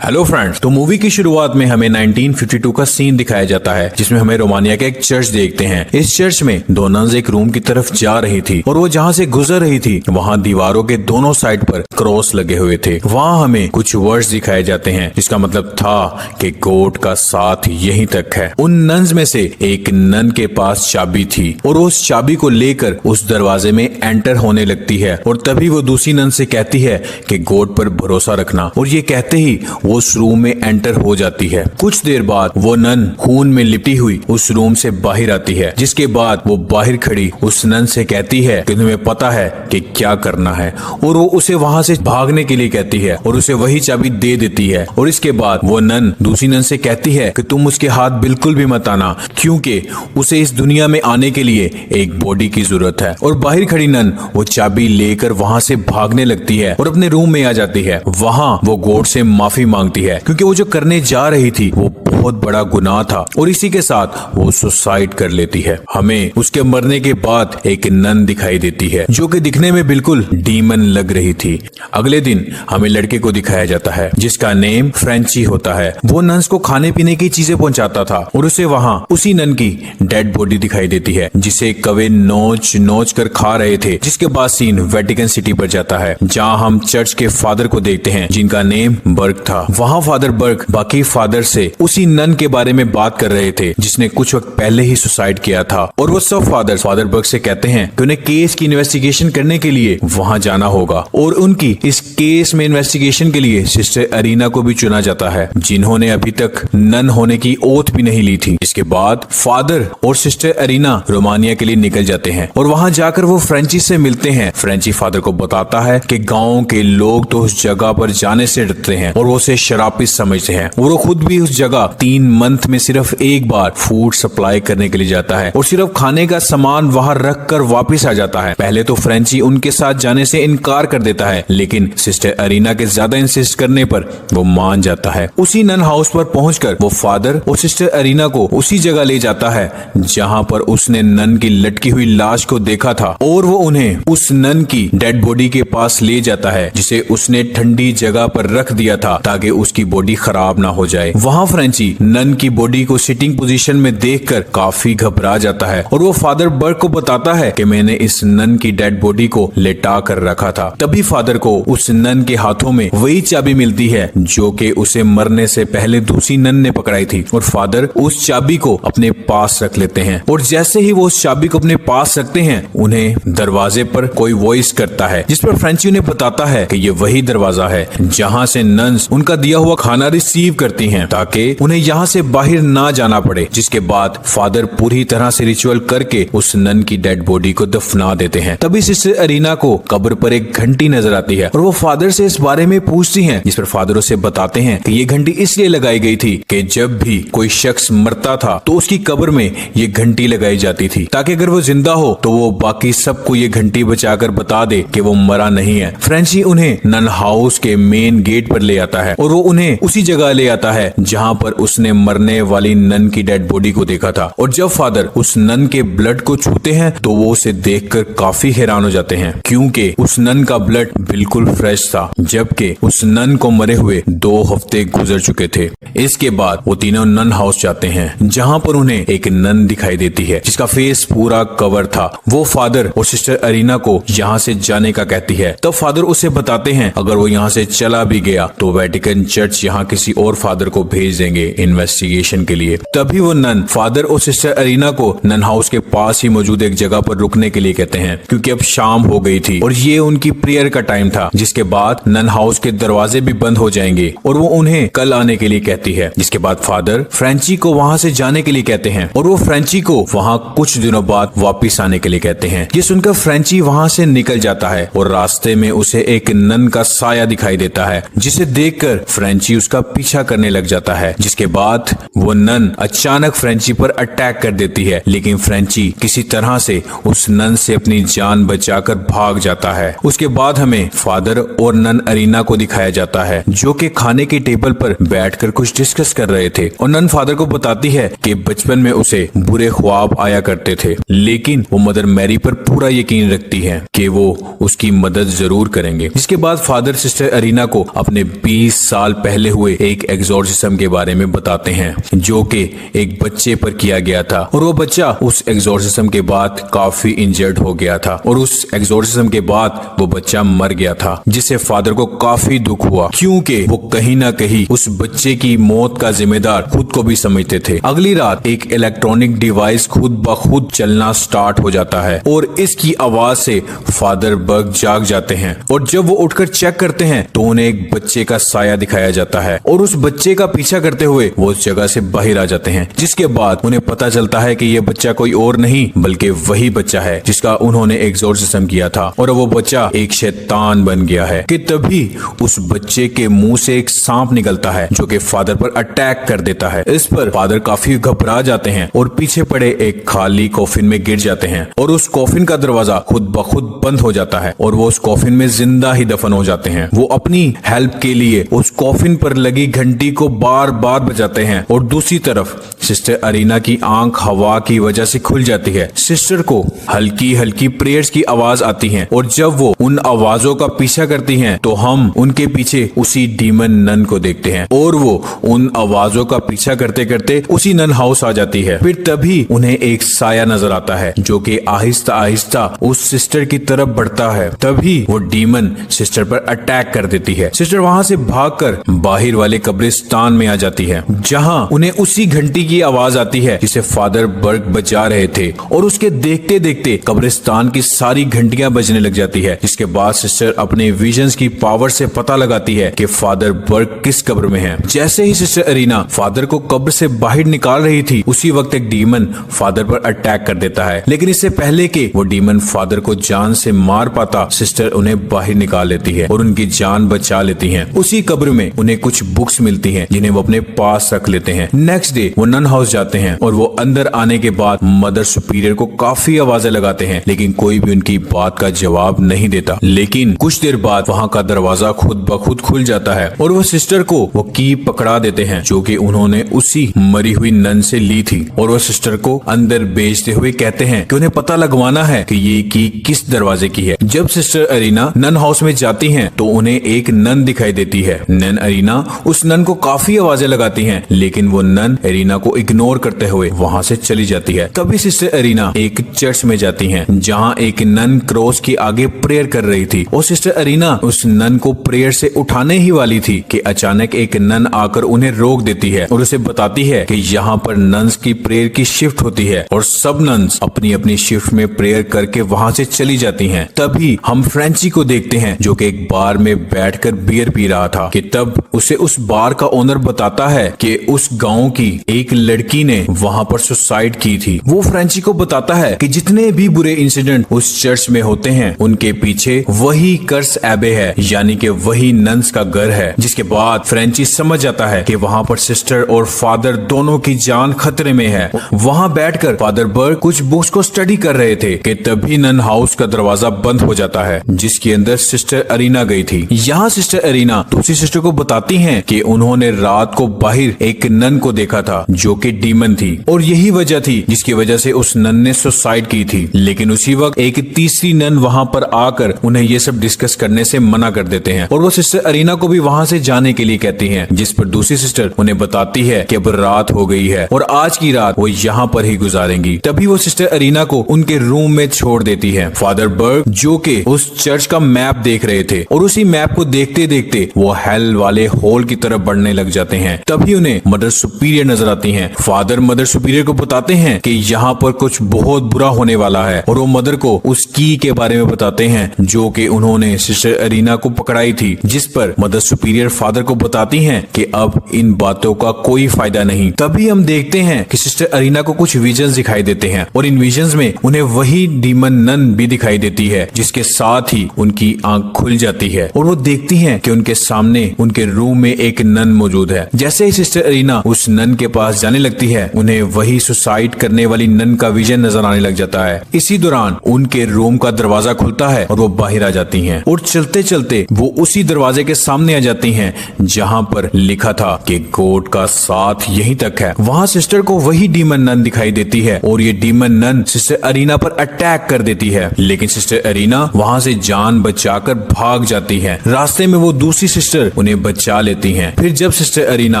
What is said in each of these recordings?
Hello friends, तो movie की शुरुआत में हमें 1952 का सीन दिखाया जाता है जिसमें हमें रोमानिया का एक चर्च देखते हैं। इस चर्च में दो नन्स एक रूम की तरफ जा रही थी और वो जहाँ से गुजर रही थी वहाँ दीवारों के दोनों साइड पर क्रॉस लगे हुए थे। वहाँ हमें कुछ वर्ड्स दिखाए जाते हैं जिसका मतलब था कि गॉड का साथ यहीं तक है। उन नन्स में से एक नन के पास चाबी थी और उस चाबी को लेकर उस दरवाजे में एंटर होने लगती है और तभी वो दूसरी नन से कहती है कि गॉड पर भरोसा रखना, और ये कहते ही वो उस रूम में एंटर हो जाती है। कुछ देर बाद वो नन खून में लिपटी हुई उस रूम से बाहर आती है, जिसके बाद वो बाहर खड़ी उस नन से कहती है कि तुम्हें पता है कि क्या करना है, और वो उसे वहां से भागने के लिए कहती है और उसे वही चाबी दे देती है। और इसके बाद वो नन दूसरी नन से कहती है कि तुम उसके हाथ बिल्कुल भी मत आना, क्योंकि उसे इस दुनिया में आने के लिए एक बॉडी की जरूरत है। और बाहर खड़ी नन वो चाबी लेकर वहां से भागने लगती है और अपने रूम में आ जाती है। वहां वो गॉड से माफी मांगती है क्योंकि वो जो करने जा रही थी वो बहुत बड़ा गुनाह था, और इसी के साथ वो सुसाइड कर लेती है। हमें उसके मरने के बाद एक नन दिखाई देती है जो कि दिखने में बिल्कुल डीमन लग रही थी। अगले दिन हमें लड़के को दिखाया जाता है जिसका नेम फ्रेंची होता है। वो नन्स को खाने पीने की चीजें पहुंचाता था और उसे वहां उसी नन की डेड बॉडी दिखाई देती है जिसे कवे नोच नोच कर खा रहे थे। जिसके बाद सीन वेटिकन सिटी पर जाता है जहाँ हम चर्च के फादर को देखते हैं जिनका नेम बर्ग था। वहाँ फादर बर्ग बाकी फादर से उसी नन के बारे में बात कर रहे थे जिसने कुछ वक्त पहले ही सुसाइड किया था, और वो सब फादर बर्ग से कहते हैं कि उन्हें केस की इन्वेस्टिगेशन करने के लिए वहां जाना होगा, और उनकी इस केस में इन्वेस्टिगेशन के लिए सिस्टर अरीना को भी चुना जाता है जिन्होंने अभी तक नन होने की ओथ भी नहीं ली थी। इसके बाद फादर और सिस्टर अरीना रोमानिया के लिए निकल जाते हैं और वहां जाकर वो फ्रेंची से मिलते हैं। फ्रेंची फादर को बताता है कि गाँव के लोग तो उस जगह पर जाने से डरते हैं और वो उसे शराबी समझते हैं, और वो खुद भी उस जगह 3 मंथ में सिर्फ एक बार फूड सप्लाई करने के लिए जाता है और सिर्फ खाने का सामान वहां रख कर वापिस आ जाता है। पहले तो फ्रेंची उनके साथ जाने से इनकार कर देता है, लेकिन सिस्टर अरीना के ज्यादा इंसिस्ट करने पर वो मान जाता है। उसी नन हाउस पर पहुंचकर वो फादर और सिस्टर अरीना को उसी जगह ले जाता है जहां पर उसने नन की लटकी हुई लाश को देखा था, और वो उन्हें उस नन की डेड बॉडी के पास ले जाता है जिसे उसने ठंडी जगह पर रख दिया था ताकि उसकी बॉडी खराब ना हो जाए। वहां फ्रेंची नन की बॉडी को सिटिंग पोजीशन में देखकर काफी घबरा जाता है और वो फादर बर्ग को बताता है कि मैंने इस नन की डेड बॉडी को लेटा कर रखा था। तभी फादर को उस नन के हाथों में वही चाबी मिलती है जो कि उसे मरने से पहले दूसरी नन ने पकड़ाई थी, और फादर उस चाबी को अपने पास रख लेते हैं। और जैसे ही वो उस चाबी को अपने पास रखते हैं उन्हें दरवाजे पर कोई वॉइस करता है जिस पर फ्रेंची उन्हें बताता है कि ये वही दरवाजा है जहाँ से नन्स उनका दिया हुआ खाना रिसीव करती हैं ताकि उन्हें यहाँ से बाहर ना जाना पड़े। जिसके बाद फादर पूरी तरह से रिचुअल करके उस नन की डेड बॉडी को दफना देते हैं। तभी सिस्टर अरीना को कब्र पर एक घंटी नजर आती है और वो फादर से इस बारे में पूछती हैं, जिस पर फादर उसे बताते हैं कि ये घंटी इसलिए लगाई गई थी कि जब भी कोई शख्स मरता था तो उसकी कब्र में ये घंटी लगाई जाती थी ताकि अगर वो जिंदा हो तो वो बाकी सबको ये घंटी बचाकर बता दे कि वो मरा नहीं है। फ्रेंची उन्हें नन हाउस के मेन गेट पर ले आता है और वो उन्हें उसी जगह ले आता है जहाँ पर उसने मरने वाली नन की डेड बॉडी को देखा था। और जब फादर उस नन के ब्लड को छूते हैं तो वो उसे देखकर काफी हैरान हो जाते हैं क्योंकि उस नन का ब्लड बिल्कुल फ्रेश था, जबकि उस नन को मरे हुए 2 हफ्ते गुजर चुके थे। इसके बाद वो तीनों नन हाउस जाते हैं जहाँ पर उन्हें एक नन दिखाई देती है जिसका फेस पूरा कवर था। वो फादर और सिस्टर अरीना को यहाँ से जाने का कहती है। तब फादर उसे बताते हैं अगर वो यहाँ से चला भी गया तो वेटिकन चर्च यहाँ किसी और फादर को भेज देंगे इन्वेस्टिगेशन के लिए। तभी वो नन फादर और सिस्टर अरीना को नन हाउस के पास ही मौजूद एक जगह पर रुकने के लिए कहते हैं क्योंकि अब शाम हो गई थी और ये उनकी प्रेयर का टाइम था। जिसके बाद नन हाउस के दरवाजे भी बंद हो जाएंगे और वो उन्हें कल आने के लिए कहती है। जिसके बाद फादर फ्रेंची को वहाँ से जाने के लिए कहते हैं और वो फ्रेंची को वहाँ कुछ दिनों बाद वापिस आने के लिए कहते हैं। ये सुनकर फ्रेंची वहाँ से निकल जाता है और रास्ते में उसे एक नन का साया दिखाई देता है जिसे देखकर फ्रेंची उसका पीछा करने लग जाता है। जिसके बाद वो नन अचानक फ्रेंची पर अटैक कर देती है, लेकिन फ्रेंची किसी तरह से उस नन से अपनी जान बचाकर भाग जाता है। उसके बाद हमें फादर और नन अरीना को दिखाया जाता है जो कि खाने के टेबल पर बैठकर कुछ डिस्कस कर रहे थे, और नन फादर को बताती है कि बचपन में उसे बुरे ख्वाब आया करते थे, लेकिन वो मदर मैरी पर पूरा यकीन रखती है कि वो उसकी मदद जरूर करेंगे। इसके बाद फादर सिस्टर अरीना को अपने 20 साल पहले हुए एक एग्जॉर्सिज्म के बारे में बताते हैं जो कि एक बच्चे पर किया गया था, और वो बच्चा उस एग्जॉर्सिज्म के बाद काफी इंजर्ड हो गया था और उस एग्जॉर्सिज्म के बाद वो बच्चा मर गया था, जिससे फादर को काफी दुख हुआ क्योंकि वो कहीं ना कहीं उस बच्चे की मौत का जिम्मेदार खुद को भी समझते थे। अगली रात एक इलेक्ट्रॉनिक डिवाइस खुद ब खुद चलना स्टार्ट हो जाता है और इसकी आवाज से फादर बर्ग जाग जाते हैं, और जब वो उठकर चेक करते हैं तो उन्हें एक बच्चे का साया दिखाया जाता है और उस बच्चे का पीछा करते हुए वो उस जगह से बाहर आ जाते हैं, जिसके बाद उन्हें पता चलता है कि ये बच्चा कोई और नहीं बल्कि वही बच्चा है जिसका उन्होंने एग्जॉर्सिज्म किया था, और वो बच्चा एक शैतान बन गया है। कि तभी उस बच्चे के मुंह से एक सांप निकलता है जो कि फादर पर अटैक कर देता है। इस पर फादर काफी घबरा जाते हैं और पीछे पड़े एक खाली कॉफिन में गिर जाते हैं और उस कॉफिन का दरवाजा खुद ब खुद बंद हो जाता है और वो उस कॉफिन में जिंदा ही दफन हो जाते हैं। वो अपनी हेल्प के लिए उस कॉफिन पर लगी घंटी को बार बार बजाते हैं और दूसरी तरफ सिस्टर अरीना की आंख हवा की वजह से खुल जाती है। सिस्टर को हल्की हल्की प्रेयर्स की आवाज आती है और जब वो उन आवाजों का पीछा करती हैं तो हम उनके पीछे उसी डीमन नन को देखते हैं और वो उन आवाजों का पीछा करते करते उसी नन हाउस आ जाती है। फिर तभी उन्हें एक साया नजर आता है जो कि आहिस्ता आहिस्ता उस सिस्टर की तरफ बढ़ता है। तभी वो डीमन सिस्टर पर अटैक कर देती है। सिस्टर वहां से भागकर बाहर वाले कब्रिस्तान में आ जाती है जहां उन्हें उसी घंटी की आवाज आती है जिसे फादर बर्ग बजा रहे थे, और उसके देखते देखते कब्रिस्तान की सारी घंटियां बजने लग जाती है। जिसके बाद सिस्टर अपने विजन्स की पावर से पता लगाती है कि फादर बर्ग किस कब्र में है। जैसे ही सिस्टर अरीना फादर को कब्र से बाहर निकाल रही थी उसी वक्त एक डीमन फादर पर अटैक कर देता है, लेकिन इससे पहले कि वो डीमन फादर को जान से मार पाता सिस्टर उन्हें बाहर निकाल लेती है और उनकी जान बचा लेती है। उसी कब्र में उन्हें कुछ बुक्स मिलती हैं जिन्हें वो अपने पास रख लेते हैं। नेक्स्ट डे वो नन हाउस जाते हैं और वो अंदर आने के बाद मदर सुपीरियर को काफी आवाजें लगाते हैं लेकिन कोई भी उनकी बात का जवाब नहीं देता। लेकिन कुछ देर बाद वहाँ का दरवाजा खुद ब खुद खुल जाता है और वो सिस्टर को वो की पकड़ा देते हैं जो कि उन्होंने उसी मरी हुई नन से ली थी, और वो सिस्टर को अंदर भेजते हुए कहते हैं कि उन्हें पता लगवाना है कि ये की किस दरवाजे की है। जब सिस्टर अरीना नन हाउस में जाती हैं तो उन्हें एक नन दिखाई देती है। नन अरीना उस नन को काफी आवाजें लगाती हैं लेकिन वो नन अरीना को इग्नोर करते हुए वहाँ से चली जाती है। तभी सिस्टर अरीना एक चर्च में जाती हैं जहाँ एक नन क्रॉस के आगे प्रेयर कर रही थी और सिस्टर अरीना उस नन को प्रेयर से उठाने ही वाली थी कि अचानक एक नन आकर उन्हें रोक देती है और उसे बताती है कि यहाँ पर नन्स की प्रेयर की शिफ्ट होती है और सब नन्स अपनी अपनी शिफ्ट में प्रेयर करके वहाँ से चली जाती हैं। तभी हम फ्रेंची को देखते हैं जो कि एक बार में बैठकर बियर पी रहा था कि तब उसे उस बार का ओनर बताता है कि उस गांव की एक लड़की ने वहाँ पर सुसाइड की थी। वो फ्रेंची को बताता है कि जितने भी बुरे इंसिडेंट उस चर्च में होते हैं उनके पीछे वही कर्स एबे है, यानी कि वही नन्स का घर है। जिसके बाद फ्रेंची समझ जाता है कि वहाँ पर सिस्टर और फादर दोनों की जान खतरे में है। वहाँ बैठकर फादर बर्ग कुछ बुक्स को स्टडी कर रहे थे कि तभी नन हाउस का दरवाजा बंद हो जाता है जिसके अंदर सिस्टर अरीना गई थी। यहाँ सिस्टर अरीना दूसरी सिस्टर को बताती हैं कि उन्होंने रात को बाहर एक नन को देखा था जो कि डीमन थी और यही वजह थी जिसकी वजह से उस नन ने सुसाइड की थी। लेकिन उसी वक्त एक तीसरी नन वहाँ पर आकर उन्हें ये सब डिस्कस करने से मना कर देते हैं और वो सिस्टर अरीना को भी वहाँ से जाने के लिए कहती हैं, जिस पर दूसरी सिस्टर उन्हें बताती है कि अब रात हो गई है और आज की रात वो यहाँ पर ही गुजारेंगी। तभी वो सिस्टर अरीना को उनके रूम में छोड़ देती है। फादर बर्ग जो कि उस चर्च का मैप देख रहे थे और उसी मैप को देखते देखते वो हेल वाले होल की तरफ बढ़ने लग जाते हैं। तभी उन्हें मदर सुपीरियर नजर आती हैं। फादर मदर सुपीरियर को बताते हैं कि यहाँ पर कुछ बहुत बुरा होने वाला है और वो मदर को उस की के बारे में बताते हैं जो कि उन्होंने सिस्टर अरीना को पकड़ाई थी, जिस पर मदर सुपीरियर फादर को बताती हैं कि अब इन बातों का कोई फायदा नहीं। तभी हम देखते हैं कि सिस्टर अरीना को कुछ विजन्स दिखाई देते हैं और इन विजन्स में उन्हें वही डीमन नन भी दिखाई देती है, जिसके साथ ही उनकी आंख खुल जाती है और वो देखती हैं कि उनके सामने उनके रूम में एक नन मौजूद है। जैसे ही सिस्टर अरीना उस नन के पास जाने लगती है उन्हें वही सुसाइड करने वाली नन का विजन नजर आने लग जाता है। इसी दौरान उनके रूम का दरवाजा खुलता है और वो बाहर आ जाती हैं और चलते चलते वो उसी दरवाजे के सामने आ जाती हैं जहां पर लिखा था कि कोर्ट का साथ यहीं तक है। वहां सिस्टर को वही डीमन नन दिखाई देती है और ये डीमन नन सिस्टर अरीना पर अटैक कर देती है, लेकिन सिस्टर अरीना वहां से जान बचाकर भाग जाती है। रास्ते में वो दूसरी सिस्टर उन्हें बचा लेती हैं। फिर जब सिस्टर अरीना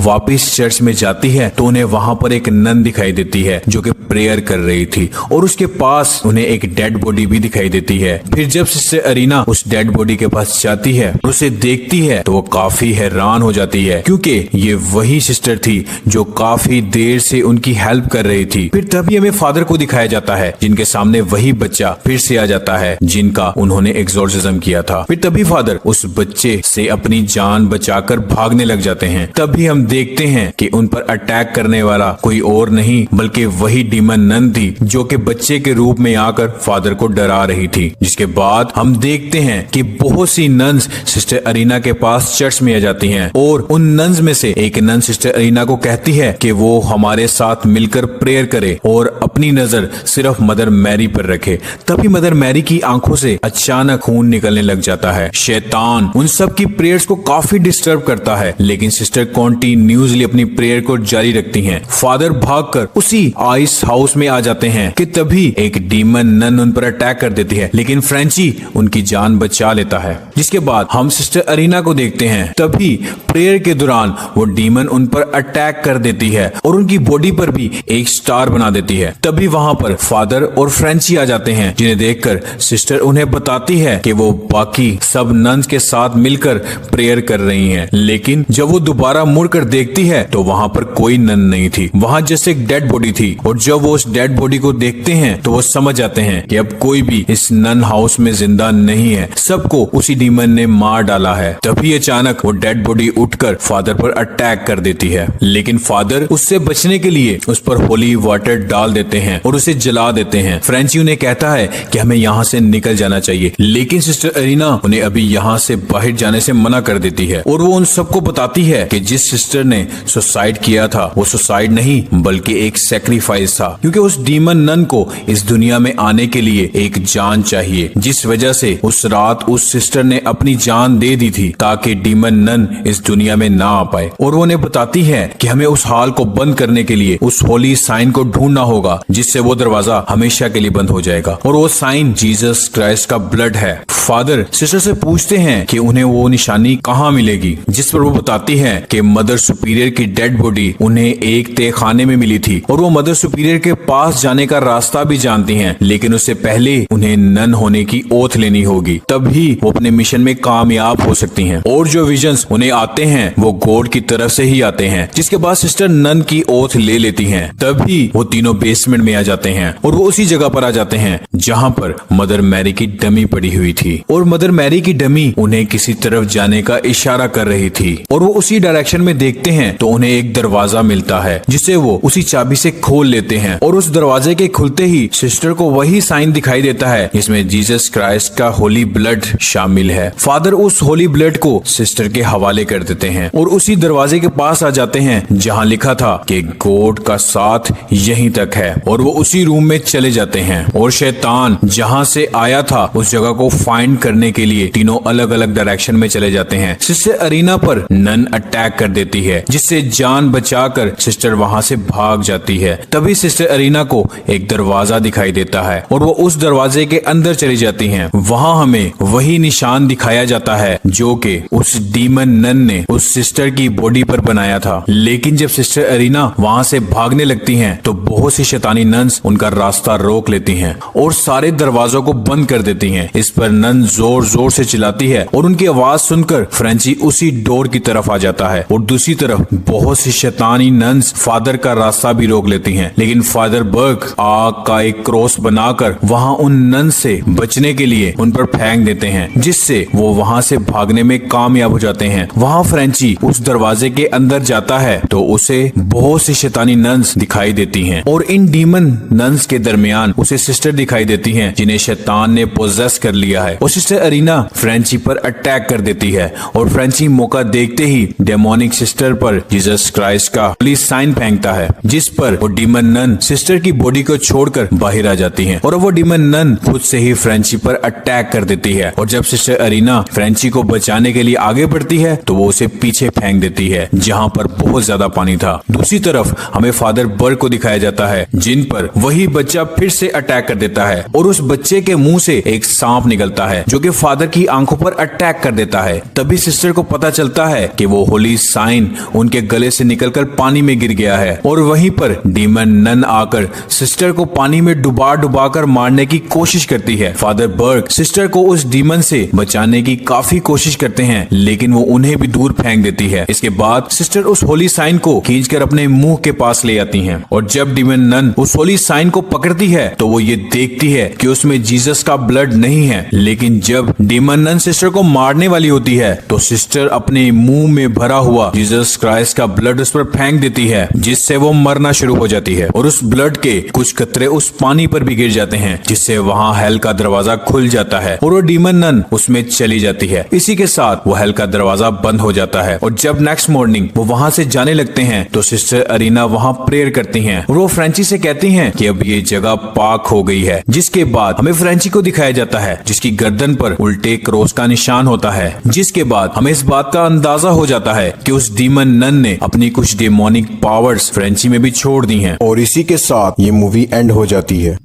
वापस चर्च में जाती है तो उन्हें वहाँ पर एक नन दिखाई देती है जो कि प्रेयर कर रही थी और उसके पास उन्हें एक डेड बॉडी भी दिखाई देती है। फिर जब सिस्टर अरीना उस डेड बॉडी के पास जाती है और उसे देखती है तो वो काफी हैरान हो जाती है क्योंकि ये वही सिस्टर थी जो काफी देर से उनकी हेल्प कर रही थी। फिर तभी हमें फादर को दिखाया जाता है जिनके सामने वही बच्चा फिर से आ जाता है जिनका उन्होंने एक्सोर्सिज्म किया था। फिर तभी फादर उस बच्चे से अपनी जान बचाकर भागने लग जाते हैं। तभी हम देखते हैं कि उन पर अटैक करने वाला कोई और नहीं बल्कि वही डीमन नन थी जो कि बच्चे के रूप में आकर फादर को डरा रही थी। जिसके बाद हम देखते हैं कि बहुत सी नन्स सिस्टर अरीना के पास चर्च में आ जाती हैं और उन नन्स में से एक नन सिस्टर अरीना को कहती है कि वो हमारे साथ मिलकर प्रेयर करे और अपनी नजर सिर्फ मदर मैरी पर रखे। तभी मदर मैरी की आंखों से अचानक खून निकलने लग जाता है। शैतान उन सब की प्रेयर्स को काफी डिस्टर्ब करता है लेकिन सिस्टर कॉन्टिन्यूअसली अपनी प्रेयर को जारी रखती हैं। फादर भागकर उसी आइस हाउस में आ जाते हैं कि तभी एक डीमन नन उन पर अटैक कर देती है लेकिन फ्रेंची उनकी जान बचा लेता है। जिसके बाद हम सिस्टर अरीना को देखते हैं। तभी प्रेयर के दौरान वो डीमन उन पर अटैक कर देती है और उनकी बॉडी पर भी एक स्टार बना देती है। तभी वहां पर फादर और फ्रेंची आ जाते हैं जिन्हें देखकर सिस्टर उन्हें बताती है कि वो बाकी सब नन्स के साथ मिलकर प्रेयर कर रही हैं। लेकिन जब वो दोबारा मुड़कर देखती है तो वहां पर कोई नन नहीं थी, वहां जस्ट एक डेड बॉडी थी। और जब वो उस डेड बॉडी को देखते हैं तो वो समझ जाते हैं कि अब कोई भी इस नन हाउस में जिंदा नहीं है, सबको उसी डीमन ने मार डाला है। तभी अचानक वो डेड बॉडी उठकर फादर पर अटैक कर देती है लेकिन फादर उससे बचने के लिए उस पर होली वाटर डाल देते हैं और उसे जला देते हैं। फ्रेंची उन्हें कहता है कि हमें यहाँ से निकल जाना चाहिए लेकिन सिस्टर अरीना उन्हें अभी यहाँ से बाहर जाने से मना कर देती है और वो उन सबको बताती है कि जिस सिस्टर ने सुसाइड किया था वो सुसाइड नहीं बल्कि एक सैक्रिफाइस था क्योंकि उस डीमन नन को इस दुनिया में आने के लिए एक जान चाहिए, जिस वजह से उस रात उस सिस्टर ने अपनी जान दे दी थी ताकि डीमन नन इस दुनिया में ना आ पाए। और वो उन्हें बताती है कि हमें उस हाल को बंद करने के लिए उस होली साइन को ढूंढना होगा जिससे वो दरवाजा हमेशा के लिए बंद हो जाएगा और वो साइन जीसस क्राइस्ट का ब्लड है। फादर सिस्टर से पूछते हैं कि उन्हें वो निशानी कहाँ मिलेगी, जिस पर वो बताती है कि मदर सुपीरियर की डेड बॉडी उन्हें एक तहखाने में मिली थी और वो मदर सुपीरियर के पास जाने का रास्ता भी जानती हैं लेकिन उससे पहले उन्हें नन होने की ओथ लेनी होगी, तभी वो अपने मिशन में कामयाब हो सकती हैं। और जो विजन्स उन्हें आते हैं वो गॉड की तरफ से ही आते हैं। जिसके बाद सिस्टर नन की ओथ ले लेती हैं। तभी वो तीनों बेसमेंट में आ जाते हैं और वो उसी जगह पर आ जाते हैं जहाँ पर मदर मैरी की डमी पड़ी हुई थी और मदर मैरी की डमी उन्हें किसी तरफ जाने का इशारा कर रही थी और वो उसी डायरेक्शन में देखते हैं तो उन्हें एक दरवाजा मिलता है जिसे वो उसी चाबी से खोल लेते हैं और उस दरवाजे के खुलते ही सिस्टर को वही साइन दिखाई देता है जिसमें जीसस क्राइस्ट का होली ब्लड शामिल है। फादर उस होली ब्लड को सिस्टर के हवाले कर देते हैं और उसी दरवाजे के पास आ जाते हैं जहाँ लिखा था कि गॉड का साथ यहीं तक है और वो उसी रूम में चले जाते हैं और शैतान जहाँ से आया था उस जगह को फाइंड करने के लिए तीनों अलग अलग डायरेक्शन में चले जाते हैं। सिस्टर अरीना पर नन अटैक कर देती है जिससे जान बचाकर सिस्टर वहाँ से भाग जाती है। तभी सिस्टर अरीना को एक दरवाजा दिखाई देता है और वो उस दरवाजे के अंदर चली जाती हैं। वहाँ हमें वही निशान दिखाया जाता है जो कि उस डीमन नन ने उस सिस्टर की बॉडी पर बनाया था। लेकिन जब सिस्टर अरीना वहाँ से भागने लगती हैं तो बहुत सी शैतानी नन्स उनका रास्ता रोक लेती हैं और सारे दरवाजों को बंद कर देती हैं। इस पर नन जोर जोर से चिल्लाती है और उनकी आवाज सुनकर फ्रेंची उसी डोर की तरफ आ जाता है और दूसरी तरफ बहुत सी शैतानी नन्स फादर का रास्ता भी रोक लेती हैं। लेकिन फादर बर्ग आग का एक क्रॉस बनाकर वहाँ उन नन से बचने के लिए उन पर फेंक देते हैं जिससे वो वहाँ से भागने में कामयाब हो जाते हैं। वहाँ फ्रेंची उस दरवाजे के अंदर जाता है तो उसे बहुत सी शैतानी नन्स दिखाई देती हैं और इन डीमन नन्स के दरमियान उसे सिस्टर दिखाई देती हैं जिन्हें शैतान ने पोजेस कर लिया है और सिस्टर अरीना फ्रेंची पर अटैक कर देती है और फ्रेंची मौका देखते ही डेमोनिक सिस्टर पर जीसस क्राइस्ट का पुलिस साइन फेंकता है जिस पर वो डीमन नन सिस्टर की बॉडी को छोड़कर बाहर आ जाती हैं और वो डीमन नन खुद से ही फ्रेंची पर अटैक कर देती है और जब सिस्टर अरीना फ्रेंची को बचाने के लिए आगे बढ़ती है तो वो उसे पीछे फेंक देती है जहाँ पर बहुत ज्यादा पानी था। दूसरी तरफ हमें फादर बर्ग को दिखाया जाता है जिन पर वही बच्चा फिर से अटैक कर देता है और उस बच्चे के मुंह से एक सांप निकलता है जो कि फादर की आंखों पर अटैक कर देता है। तभी सिस्टर को पता चलता है कि वो होली साइन उनके गले से निकलकर पानी में गिर गया है और वहीं पर डीमन नन आकर सिस्टर को पानी में डुबा डुबा कर मारने की कोशिश करती है। फादर बर्ग सिस्टर को उस डीमन से बचाने की काफी कोशिश करते हैं, लेकिन वो उन्हें भी दूर फेंक देती है। इसके बाद सिस्टर उस होली साइन को खींचकर अपने मुंह के पास ले आती हैं और जब डीमन नन उस होली साइन को पकड़ती है तो वो ये देखती है कि उसमें जीसस का ब्लड नहीं है। लेकिन जब डीमन नन सिस्टर को मारने वाली होती है तो सिस्टर अपने मुंह में भरा हुआ जीसस क्राइस्ट का ब्लड उस पर फेंक देती है, जिससे वो मरना शुरू हो जाती है और उस ब्लड के कुछ कतरे उस पानी पर भी गिर जाते हैं, जिससे वहाँ हेल का दरवाजा खुल जाता है और वो डीमन नन उसमें चली जाती है। इसी के साथ वो हेल का दरवाजा बंद हो जाता है और जब नेक्स्ट मॉर्निंग वो वहाँ से जाने लगते हैं तो सिस्टर अरीना वहाँ प्रेयर करती हैं और वो फ्रेंची से कहती हैं कि अब ये जगह पाक हो गई है। जिसके बाद हमें फ्रेंची को दिखाया जाता है जिसकी गर्दन पर उल्टे क्रॉस का निशान होता है, जिसके बाद हमें इस बात का अंदाजा हो जाता है कि उस डीमन नन ने अपनी कुछ डेमोनिक पावर्स फ्रेंची में भी छोड़ दी हैं। और इसी के साथ ये मूवी एंड हो जाती है।